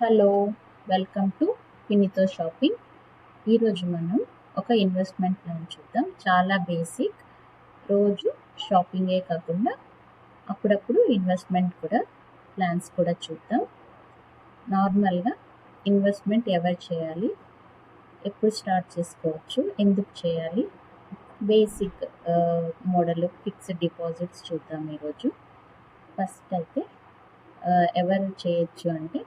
Hello, welcome to పినితో shopping. ఈరోజు మనం ఒక ఇన్వెస్ట్మెంట్ ప్లాన్ చూద్దాం. చాలా బేసిక్, రోజు షాపింగే కాకుండా అప్పుడప్పుడు ఇన్వెస్ట్మెంట్ కూడా ప్లాన్స్ కూడా చూద్దాం. నార్మల్గా ఇన్వెస్ట్మెంట్ ఎవరు చేయాలి, ఎప్పుడు స్టార్ట్ చేసుకోవచ్చు, ఎందుకు చేయాలి, బేసిక్ మోడల్ ఫిక్స్డ్ డిపాజిట్స్ చూద్దాం ఈరోజు. ఫస్ట్ అయితే ఎవరు చేయొచ్చు అంటే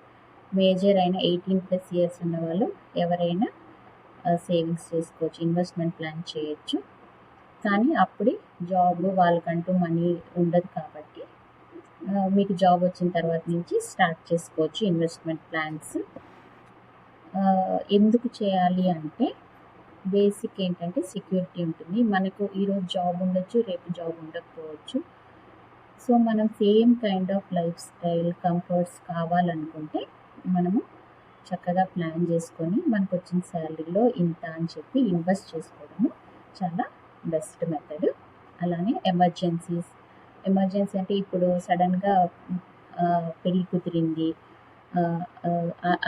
మేజర్ అయిన 18+ ఇయర్స్ ఉన్న వాళ్ళు ఎవరైనా సేవింగ్స్ చేసుకోవచ్చు, ఇన్వెస్ట్మెంట్ ప్లాన్ చేయొచ్చు. కానీ అప్పుడే జాబ్ వాళ్ళకంటూ మనీ ఉండదు కాబట్టి మీకు జాబ్ వచ్చిన తర్వాత నుంచి స్టార్ట్ చేసుకోవచ్చు ఇన్వెస్ట్మెంట్ ప్లాన్స్. ఎందుకు చేయాలి అంటే బేసిక్ ఏంటంటే సెక్యూరిటీ ఉంటుంది. మనకు ఈరోజు జాబ్ ఉండొచ్చు, రేపు జాబ్ ఉండకపోవచ్చు. సో మనం same kind of life style comforts కావాలనుకుంటే మనము చక్కగా ప్లాన్ చేసుకొని మనకు వచ్చిన శాలరీలో ఇంత అని చెప్పి ఇన్వెస్ట్ చేసుకోవడము చాలా బెస్ట్ మెథడ్. అలానే ఎమర్జెన్సీ అంటే ఇప్పుడు సడన్గా పెళ్ళి కుదిరింది,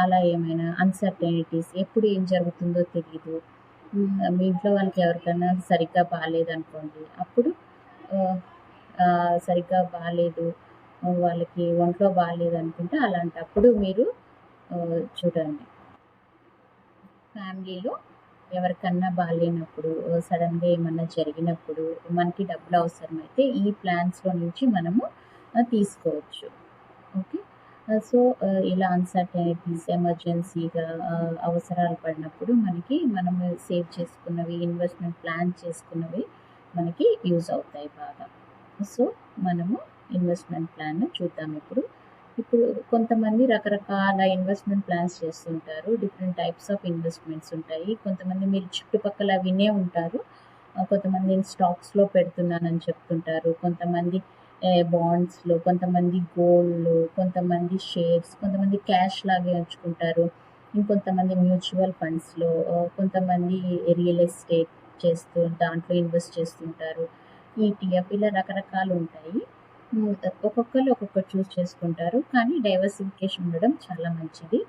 అలా ఏమైనా అన్సర్టనిటీస్, ఎప్పుడు ఏం జరుగుతుందో తెలియదు, మీ ఇంట్లో వాళ్ళకి ఎవరికైనా సరిగ్గా బాగాలేదనుకోండి, అప్పుడు సరిగ్గా బాగాలేదు, వాళ్ళకి ఒంట్లో బాగాలేదు అనుకుంటే అలాంటప్పుడు మీరు చూడండి, ఫ్యామిలీలో ఎవరికన్నా బాగాలేనప్పుడు, సడన్గా ఏమన్నా జరిగినప్పుడు మనకి డబ్బులు అవసరమైతే ఈ ప్లాన్స్లో నుంచి మనము తీసుకోవచ్చు. ఓకే, సో ఇలా అన్సర్టనిటీస్, ఎమర్జెన్సీగా అవసరాలు పడినప్పుడు మనం సేవ్ చేసుకున్నవి, ఇన్వెస్ట్మెంట్ ప్లాన్ చేసుకున్నవి మనకి యూజ్ అవుతాయి బాగా. సో మనము ఇన్వెస్ట్మెంట్ ప్లాన్ చూద్దాం. ఇప్పుడు కొంతమంది రకరకాల ఇన్వెస్ట్మెంట్ ప్లాన్స్ చేస్తుంటారు. డిఫరెంట్ టైప్స్ ఆఫ్ ఇన్వెస్ట్మెంట్స్ ఉంటాయి. కొంతమంది మీరు చుట్టుపక్కల వినే ఉంటారు. కొంతమంది స్టాక్స్లో పెడుతున్నానని చెప్తుంటారు, కొంతమంది బాండ్స్లో, కొంతమంది గోల్డ్లో, కొంతమంది షేర్స్, కొంతమంది క్యాష్ లాగే ఉంచుకుంటారు, ఇంకొంతమంది మ్యూచువల్ ఫండ్స్లో, కొంతమంది రియల్ ఎస్టేట్ చేస్తూ దాంట్లో ఇన్వెస్ట్ చేస్తుంటారు, ఈటీఎఫ్, ఇలా రకరకాలు ఉంటాయి. ఒక్కొక్కరు ఒక్కొక్కరు చూస్ చేసుకుంటారు. కానీ డైవర్సిఫికేషన్ ఉండడం చాలా మంచిది.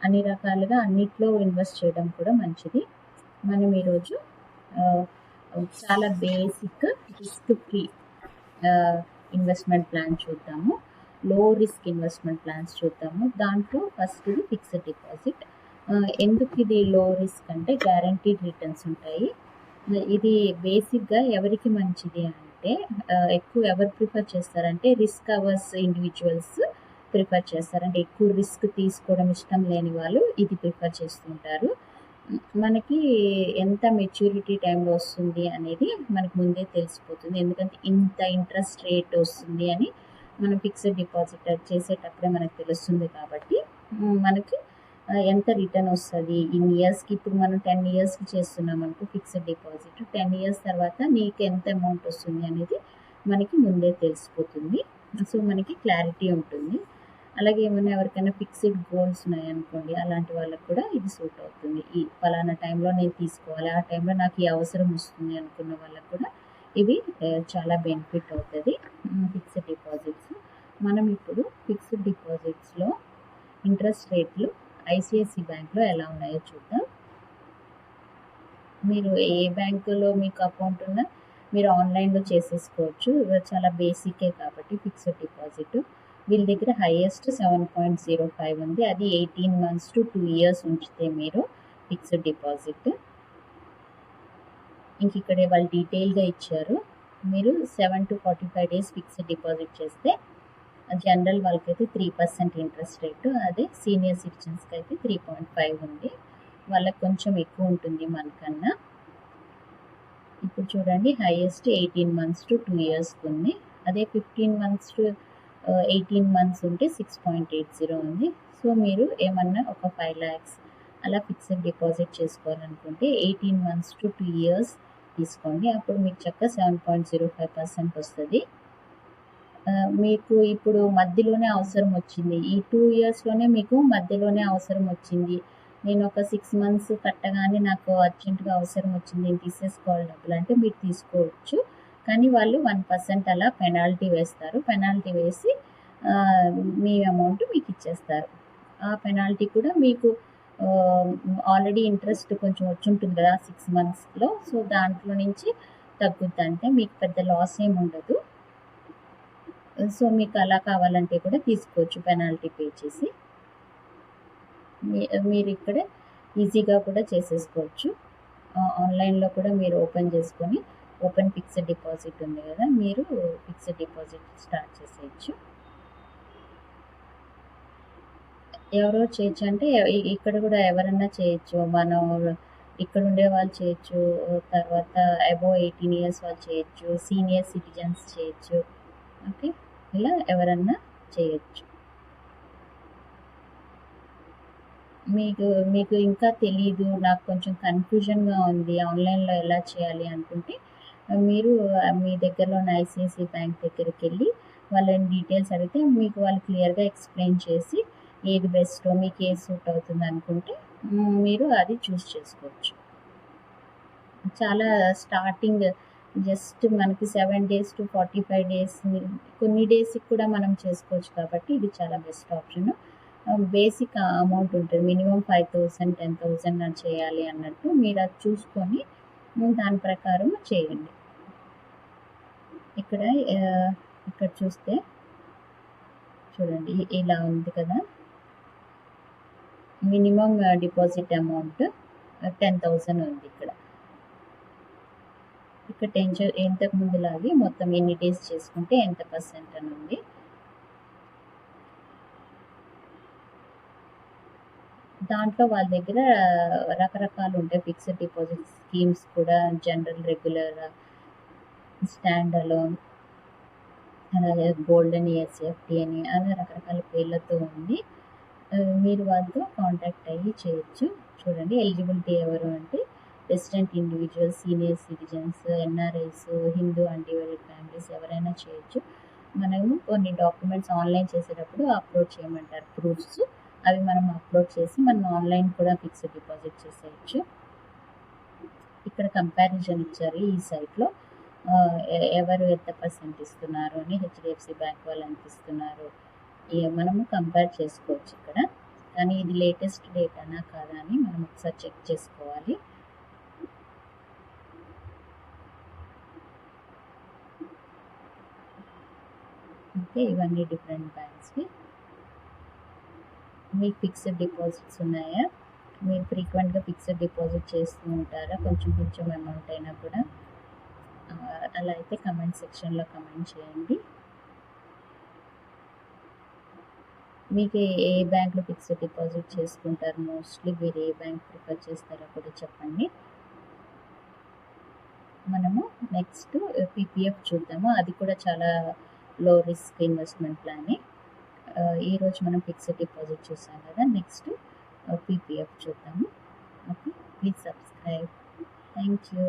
అన్ని రకాలుగా అన్నిట్లో ఇన్వెస్ట్ చేయడం కూడా మంచిది. మనం ఈరోజు చాలా basic risk free investment plan చూద్దాము. లో రిస్క్ ఇన్వెస్ట్మెంట్ ప్లాన్స్ చూద్దాము. దాంట్లో ఫస్ట్ ఇది ఫిక్స్డ్ డిపాజిట్. ఎందుకు ఇది లో రిస్క్ అంటే గ్యారంటీడ్ రిటర్న్స్ ఉంటాయి. ఇది బేసిక్గా ఎవరికి మంచిది అంటే ఎక్కువ ఎవరు ప్రిఫర్ చేస్తారంటే రిస్క్ అవర్స్ ఇండివిజువల్స్ ప్రిఫర్ చేస్తారంటే ఎక్కువ రిస్క్ తీసుకోవడం ఇష్టం లేని వాళ్ళు ఇది ప్రిఫర్ చేస్తుంటారు. మనకి ఎంత మెచ్యూరిటీ టైంలో వస్తుంది అనేది మనకు ముందే తెలిసిపోతుంది. ఎందుకంటే ఇంత ఇంట్రెస్ట్ రేట్ వస్తుంది అని మనం ఫిక్స్డ్ డిపాజిట్ చేసేటప్పుడే మనకు తెలుస్తుంది. కాబట్టి మనకి ఎంత రిటర్న్ వస్తుంది ఇన్ ఇయర్స్కి. ఇప్పుడు మనం 10 ఇయర్స్కి చేస్తున్నాం అనుకో ఫిక్స్డ్ డిపాజిట్, 10 ఇయర్స్ తర్వాత నీకు ఎంత అమౌంట్ వస్తుంది అనేది మనకి ముందే తెలిసిపోతుంది. సో మనకి క్లారిటీ ఉంటుంది. అలాగే ఏమైనా ఎవరికైనా ఫిక్స్డ్ గోల్స్ ఉన్నాయనుకోండి, అలాంటి వాళ్ళకి కూడా ఇది సూట్ అవుతుంది. ఈ ఫలానా టైంలో నేను తీసుకోవాలి, ఆ టైంలో నాకు ఈ అవసరం వస్తుంది అనుకున్న వాళ్ళకి కూడా ఇవి చాలా బెనిఫిట్ అవుతుంది ఫిక్స్డ్ డిపాజిట్స్. మనం ఇప్పుడు ఫిక్స్డ్ డిపాజిట్స్లో ఇంట్రెస్ట్ రేట్లు ఐసిఐసిఐ బ్యాంక్లో ఎలా ఉన్నాయో చూద్దాం. మీరు ఏ బ్యాంకులో మీకు అకౌంట్ ఉన్నా మీరు ఆన్లైన్లో చేసేసుకోవచ్చు. చాలా బేసికే కాబట్టి ఫిక్స్డ్ డిపాజిట్ వీళ్ళ దగ్గర హైయెస్ట్ 7.05 ఉంది. అది 18 months to 2 years ఉంచితే మీరు ఫిక్స్డ్ డిపాజిట్. ఇంక ఇక్కడ వాళ్ళు డీటెయిల్గా ఇచ్చారు. మీరు 7 to 45 days ఫిక్స్డ్ డిపాజిట్ చేస్తే జనరల్ వాళ్ళకైతే 3% ఇంట్రెస్ట్ రేటు, అదే సీనియర్ సిటిజన్స్కి అయితే 3.5 ఉంది. వాళ్ళకి కొంచెం ఎక్కువ ఉంటుంది మనకన్నా. ఇప్పుడు చూడండి, హైయెస్ట్ 18 months to 2 years ఉంది. అదే 15 months to 18 months ఉంటే 6.80 ఉంది. సో మీరు ఏమన్నా ఒక 5 lakhs అలా ఫిక్స్డ్ డిపాజిట్ చేసుకోవాలనుకుంటే 18 months to 2 years తీసుకోండి. అప్పుడు మీకు చక్కగా 7.05% వస్తుంది. మీకు ఇప్పుడు మధ్యలోనే అవసరం వచ్చింది, ఈ 2 yearsలోనే మీకు మధ్యలోనే అవసరం వచ్చింది, నేను ఒక 6 months కట్టగానే నాకు అర్జెంటుగా అవసరం వచ్చింది, నేను తీసేసుకోవాలి డబ్బులు అంటే మీరు తీసుకోవచ్చు. కానీ వాళ్ళు 1% అలా పెనాల్టీ వేస్తారు. పెనాల్టీ వేసి మీ అమౌంట్ మీకు ఇచ్చేస్తారు. ఆ పెనాల్టీ కూడా మీకు ఆల్రెడీ ఇంట్రెస్ట్ కొంచెం వచ్చుంటుంది కదా 6 మంత్స్‌లో. సో, దాంట్లో నుంచి తగ్గుద్ది. అంటే మీకు పెద్ద లాస్ ఏమి ఉండదు. సో, మీకు అలా కావాలంటే కూడా తీసుకోవచ్చు పెనాల్టీ పే చేసి. మీరిక్కడే ఈజీగా కూడా చేసేసుకోవచ్చు. ఆన్‌లైన్‌లో కూడా మీరు ఓపెన్ చేసుకొని, ఓపెన్ ఫిక్స్డ్ డిపాజిట్ ఉంది కదా! మీరు ఫిక్స్డ్ డిపాజిట్ స్టార్ట్ చేసేయచ్చు. ఎవరెవరు చేయొచ్చు అంటే ఇక్కడ కూడా ఎవరన్నా చేయొచ్చు. మనం ఇక్కడ ఉండే వాళ్ళు చేయొచ్చు. తర్వాత అబోవ్ 18 ఇయర్స్ వాళ్ళు చేయొచ్చు. సీనియర్ సిటిజన్స్ చేయొచ్చు. ఓకే. ఇలా ఎవరన్నా చేయొచ్చు. మీకు మీకు ఇంకా తెలీదు, నాకు కొంచెం కన్‌ఫ్యూజన్‌గా ఉంది. ఆన్‌లైన్‌లో ఎలా చేయాలి అనుకుంటే, మీరు మీ దగ్గరలో ఉన్న ఐసీఐసీఐ బ్యాంక్ దగ్గరికెళ్ళి వాళ్ళని డీటెయిల్స్ అడిగితే మీకు వాళ్ళు క్లియర్‌గా ఎక్స్‌ప్లెయిన్ చేసి ఏది బెస్టో, మీకు ఏది సూట్ అవుతుందనుకుంటే మీరు అది చూస్ చేసుకోవచ్చు. చాలా స్టార్టింగ్ జస్ట్ మనకి 7 డేస్ టు 45 డేస్ కొన్ని డేస్‌కి కూడా మనం చేసుకోవచ్చు కాబట్టి ఇది చాలా బెస్ట్ ఆప్షన్. బేసిక్ అమౌంట్ ఉంటుంది. మినిమమ్ 5,000, 10,000 చేయాలి అన్నట్టు మీరు అది చూసుకొని దాని ప్రకారం చేయండి. ఇక్కడ ఇక్కడ చూస్తే చూడండి ఇలా ఉంది కదా! మినిమమ్ డిపాజిట్ అమౌంట్ 10,000 ఉంది ఇక్కడ. ఇక్కడ ఇంతకు ముందులాగే మొత్తం ఎన్ని డేస్ చేసుకుంటే ఎంత పర్సెంట్ అని ఉంది. దాంట్లో వాళ్ళ దగ్గర రకరకాలు ఉంటాయి. ఫిక్స్డ్ డిపాజిట్ స్కీమ్స్ కూడా జనరల్, రెగ్యులర్, స్టాండ్ అలోన్, అలాగే గోల్డెన్ ఈఎస్ఎఫ్‌డి అని అలా రకరకాల పేర్లతో ఉంది. మీరు వాళ్ళతో కాంటాక్ట్ అయ్యి చేయొచ్చు. చూడండి ఎలిజిబిలిటీ ఎవరు అంటే resident individuals, senior citizens, NRIs, Hindu undivided families ఎవరైనా చేయొచ్చు. మనము కొన్ని డాక్యుమెంట్స్ ఆన్‌లైన్ చేసేటప్పుడు అప్లోడ్ చేయమంటారు ప్రూఫ్స్. అవి మనం అప్లోడ్ చేసి మనం ఆన్‌లైన్ కూడా ఫిక్స్డ్ డిపాజిట్ చేసేయచ్చు. ఇక్కడ కంపారిజన్ ఇచ్చారు ఈ సైట్‌లో. ఎవరు ఎంత పర్సెంట్ ఇస్తున్నారు అని, హెచ్‌డిఎఫ్‌సి బ్యాంక్ వాళ్ళు ఎంత ఇస్తున్నారు, మనము కంపేర్ చేసుకోవచ్చు ఇక్కడ. కానీ ఇది లేటెస్ట్ డేటానా కాదా అని మనం ఒకసారి చెక్ చేసుకోవాలి. ఓకే. ఇవన్నీ డిఫరెంట్ బ్యాంక్స్‌వి. మీకు ఫిక్స్డ్ డిపాజిట్స్ ఉన్నాయా? మీరు ఫ్రీక్వెంట్‌గా ఫిక్స్డ్ డిపాజిట్ చేస్తూ ఉంటారా? కొంచెం కొంచెం అమౌంట్ అయినా కూడా? అలా అయితే కమెంట్ సెక్షన్‌లో కమెంట్ చేయండి. మీకు ఏ బ్యాంక్‌లో ఫిక్స్డ్ డిపాజిట్ చేసుకుంటారు మోస్ట్‌లీ? మీరు ఏ బ్యాంక్ ప్రిఫర్ చేస్తారో కూడా చెప్పండి. మనము నెక్స్ట్ పీపీఎఫ్ చూద్దాము. అది కూడా చాలా లో రిస్క్ ఇన్వెస్ట్‌మెంట్ ప్లానే. ఈరోజు మనం ఫిక్స్డ్ డిపాజిట్ చూసాం కదా! నెక్స్ట్ పీపీఎఫ్ చూద్దాము. Okay. Please subscribe. Thank you.